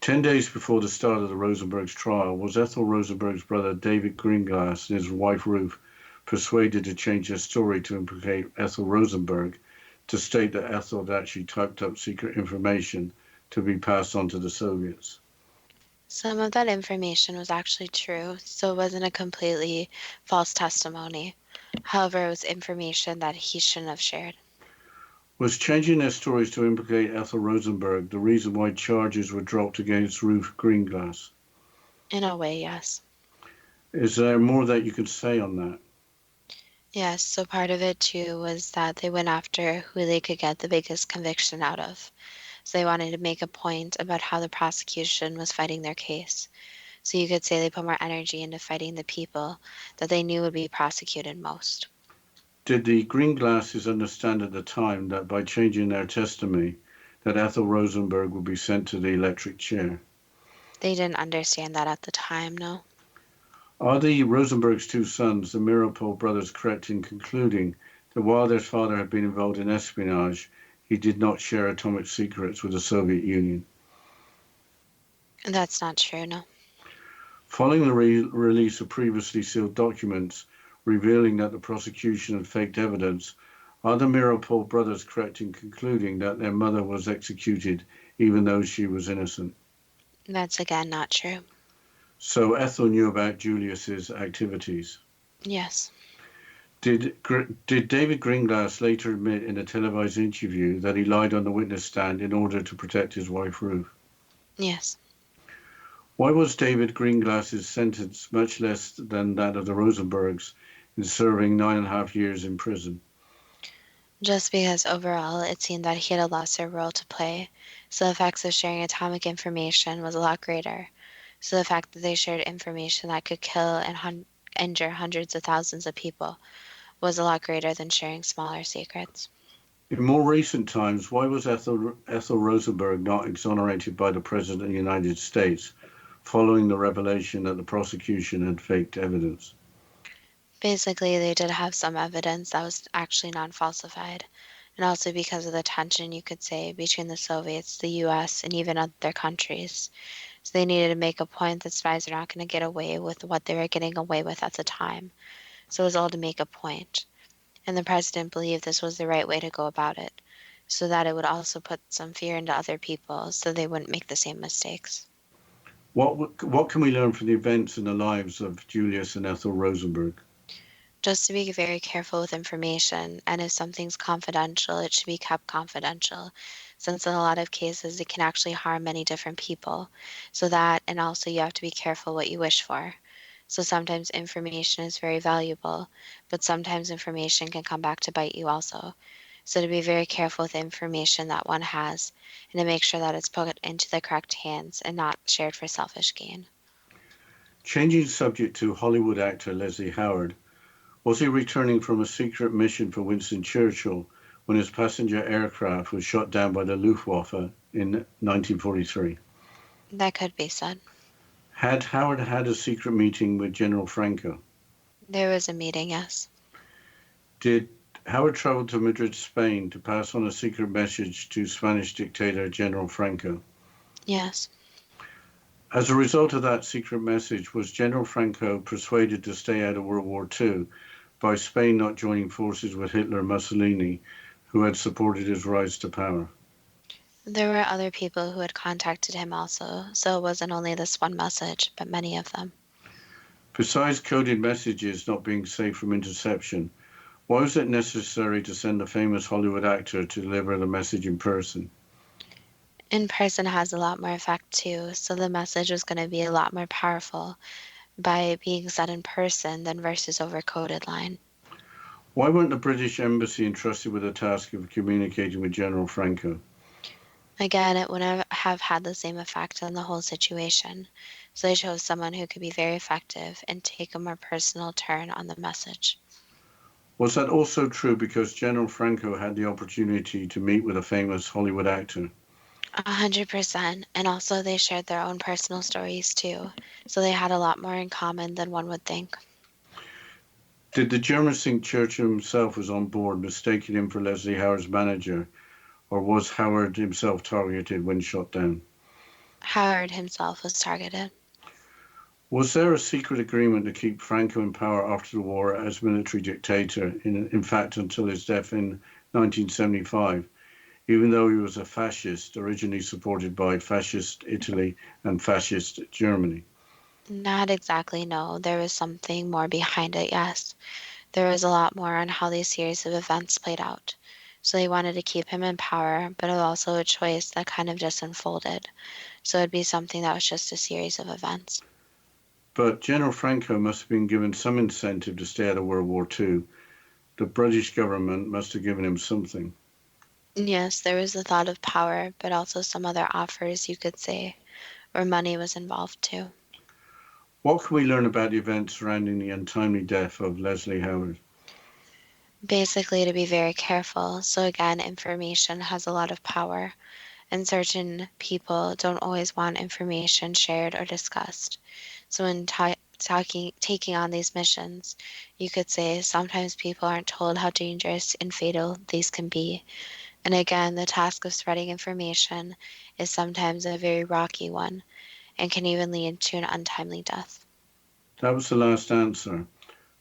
10 days before the start of the Rosenberg's trial, was Ethel Rosenberg's brother David Greenglass and his wife Ruth persuaded to change their story to implicate Ethel Rosenberg, to state that Ethel had actually typed up secret information to be passed on to the Soviets? Some of that information was actually true, so it wasn't a completely false testimony. However, it was information that he shouldn't have shared. Was changing their stories to implicate Ethel Rosenberg the reason why charges were dropped against Ruth Greenglass? In a way, yes. Is there more that you could say on that? Yes, so part of it too was that they went after who they could get the biggest conviction out of. So they wanted to make a point about how the prosecution was fighting their case. So you could say they put more energy into fighting the people that they knew would be prosecuted most. Did the green glasses understand at the time that by changing their testimony, that Ethel Rosenberg would be sent to the electric chair? They didn't understand that at the time, no. Are the Rosenberg's two sons, the Mirapol brothers, correct in concluding that while their father had been involved in espionage, he did not share atomic secrets with the Soviet Union? That's not true, no. Following the release of previously sealed documents revealing that the prosecution had faked evidence, are the Mirapol brothers correct in concluding that their mother was executed even though she was innocent? That's again not true. So Ethel knew about Julius's activities. Yes. Did David Greenglass later admit in a televised interview that he lied on the witness stand in order to protect his wife Ruth? Yes. Why was David Greenglass's sentence much less than that of the Rosenbergs in serving 9.5 years in prison? Just because overall it seemed that he had a lesser role to play, so the effects of sharing atomic information was a lot greater. So the fact that they shared information that could kill and injure hundreds of thousands of people was a lot greater than sharing smaller secrets. In more recent times, why was Ethel Rosenberg not exonerated by the President of the United States following the revelation that the prosecution had faked evidence? Basically, they did have some evidence that was actually non-falsified, and also because of the tension, you could say, between the Soviets, the US, and even other countries. So they needed to make a point that spies are not going to get away with what they were getting away with at the time. So it was all to make a point. And the president believed this was the right way to go about it, so that it would also put some fear into other people so they wouldn't make the same mistakes. What can we learn from the events and the lives of Julius and Ethel Rosenberg? Just to be very careful with information, and if something's confidential, it should be kept confidential, since in a lot of cases it can actually harm many different people. So that, and also you have to be careful what you wish for. So sometimes information is very valuable, but sometimes information can come back to bite you also. So to be very careful with the information that one has, and to make sure that it's put into the correct hands and not shared for selfish gain. Changing subject to Hollywood actor Leslie Howard, was he returning from a secret mission for Winston Churchill when his passenger aircraft was shot down by the Luftwaffe in 1943? That could be said. Had Howard had a secret meeting with General Franco? There was a meeting, yes. Did Howard travel to Madrid, Spain to pass on a secret message to Spanish dictator General Franco? Yes. As a result of that secret message, was General Franco persuaded to stay out of World War II by Spain not joining forces with Hitler and Mussolini, who had supported his rise to power? There were other people who had contacted him also, so it wasn't only this one message, but many of them. Besides coded messages not being safe from interception, why was it necessary to send a famous Hollywood actor to deliver the message in person? In person has a lot more effect too, so the message was going to be a lot more powerful by being said in person than versus over coded line. Why weren't the British Embassy entrusted with the task of communicating with General Franco? Again, it wouldn't have had the same effect on the whole situation, so they chose someone who could be very effective and take a more personal turn on the message. Was that also true because General Franco had the opportunity to meet with a famous Hollywood actor? 100%, and also they shared their own personal stories too, so they had a lot more in common than one would think. Did the Germans think Churchill himself was on board, mistaking him for Leslie Howard's manager, or was Howard himself targeted when shot down? Howard himself was targeted. Was there a secret agreement to keep Franco in power after the war as military dictator, in fact until his death in 1975? Even though he was a fascist, originally supported by fascist Italy and fascist Germany? Not exactly, no. There was something more behind it, yes. There was a lot more on how these series of events played out. So they wanted to keep him in power, but it was also a choice that kind of just unfolded. So it'd be something that was just a series of events. But General Franco must have been given some incentive to stay out of World War II. The British government must have given him something. Yes, there was the thought of power, but also some other offers, you could say, where money was involved too. What can we learn about the events surrounding the untimely death of Leslie Howard? Basically, to be very careful. So again, information has a lot of power, and certain people don't always want information shared or discussed. So in taking on these missions, you could say sometimes people aren't told how dangerous and fatal these can be. And again, the task of spreading information is sometimes a very rocky one and can even lead to an untimely death. That was the last answer.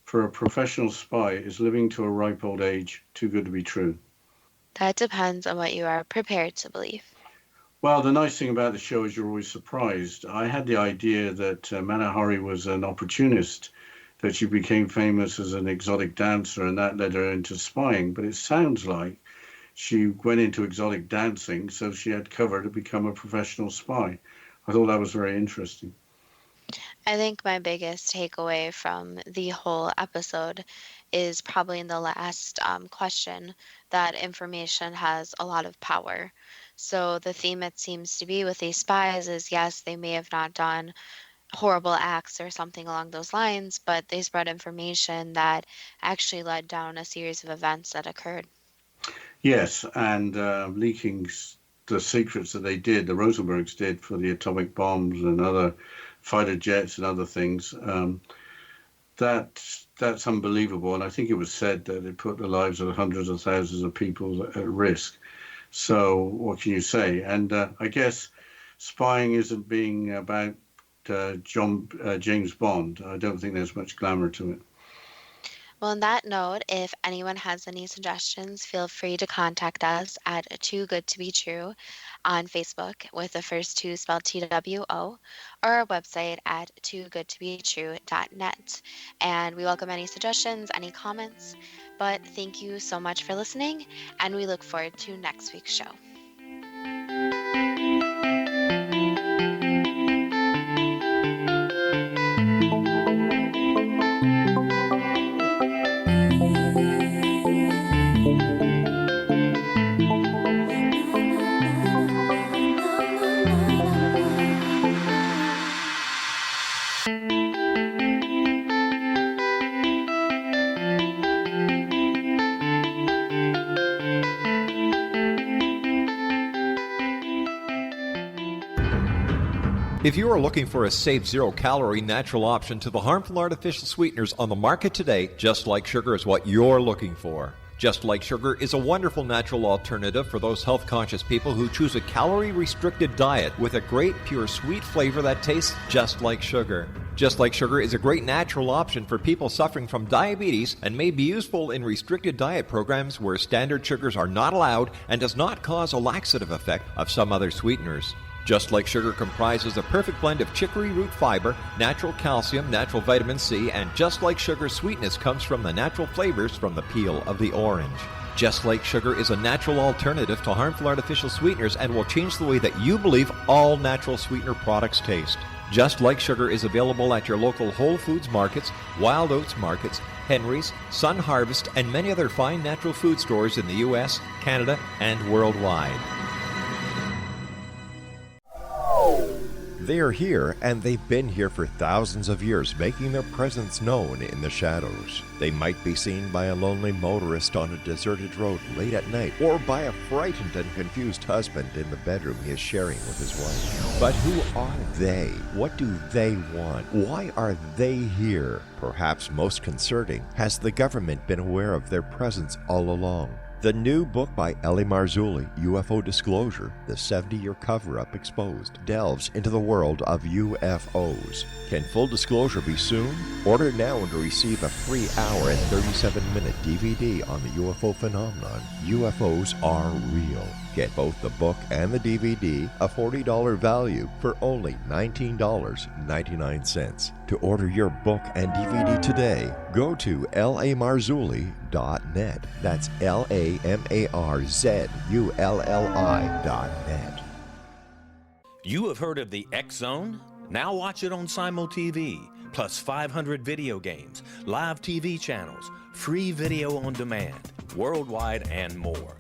For a professional spy, is living to a ripe old age too good to be true? That depends on what you are prepared to believe. Well, the nice thing about the show is you're always surprised. I had the idea that Mata Hari was an opportunist, that she became famous as an exotic dancer, and that led her into spying. But it sounds like she went into exotic dancing, so she had cover to become a professional spy. I thought that was very interesting. I think my biggest takeaway from the whole episode is probably in the last question, that information has a lot of power. So the theme it seems to be with these spies is, yes, they may have not done horrible acts or something along those lines, but they spread information that actually led down a series of events that occurred. Yes, and leaking the secrets that they did, the Rosenbergs did, for the atomic bombs and other fighter jets and other things, that's unbelievable. And I think it was said that it put the lives of hundreds of thousands of people at risk. So what can you say? And I guess spying isn't being about James Bond. I don't think there's much glamour to it. Well, on that note, if anyone has any suggestions, feel free to contact us at Too Good to Be True on Facebook with the first two spelled TWO, or our website at toogoodtobetrue.net. And we welcome any suggestions, any comments. But thank you so much for listening, and we look forward to next week's show. If you are looking for a safe, zero-calorie natural option to the harmful artificial sweeteners on the market today, Just Like Sugar is what you're looking for. Just Like Sugar is a wonderful natural alternative for those health-conscious people who choose a calorie-restricted diet with a great, pure, sweet flavor that tastes just like sugar. Just Like Sugar is a great natural option for people suffering from diabetes and may be useful in restricted diet programs where standard sugars are not allowed and does not cause a laxative effect of some other sweeteners. Just Like Sugar comprises a perfect blend of chicory root fiber, natural calcium, natural vitamin C, and Just Like Sugar's sweetness comes from the natural flavors from the peel of the orange. Just Like Sugar is a natural alternative to harmful artificial sweeteners and will change the way that you believe all natural sweetener products taste. Just Like Sugar is available at your local Whole Foods markets, Wild Oats markets, Henry's, Sun Harvest, and many other fine natural food stores in the U.S., Canada, and worldwide. They are here, and they've been here for thousands of years, making their presence known in the shadows. They might be seen by a lonely motorist on a deserted road late at night, or by a frightened and confused husband in the bedroom he is sharing with his wife. But who are they? What do they want? Why are they here? Perhaps most concerning, has the government been aware of their presence all along? The new book by Ellie Marzulli, UFO Disclosure, the 70-year cover-up exposed, delves into the world of UFOs. Can full disclosure be soon? Order now and receive a free hour and 37-minute DVD on the UFO phenomenon. UFOs are real. Get both the book and the DVD, a $40 value, for only $19.99. To order your book and DVD today, go to lamarzulli.net. That's LAMARZULLI.net. You have heard of the X Zone? Now watch it on Simul TV. plus 500 video games, live TV channels, free video on demand, worldwide, and more.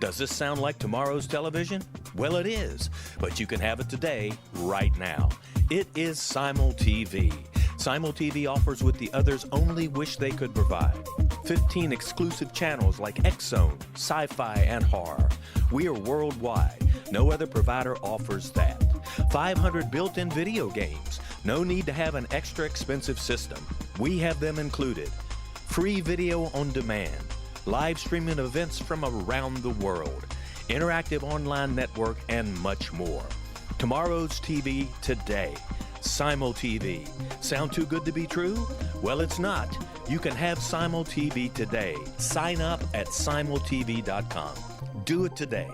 Does this sound like tomorrow's television? Well, it is, but you can have it today, right now. It is Simul TV. Simul TV offers what the others only wish they could provide. 15 exclusive channels like X-Zone, Sci-Fi, and Horror. We are worldwide. No other provider offers that. 500 built-in video games. No need to have an extra expensive system. We have them included. Free video on demand. Live streaming events from around the world. Interactive online network, and much more. Tomorrow's TV today. Simul TV. Sound too good to be true? Well, it's not. You can have Simul TV today. Sign up at simultv.com. Do it today.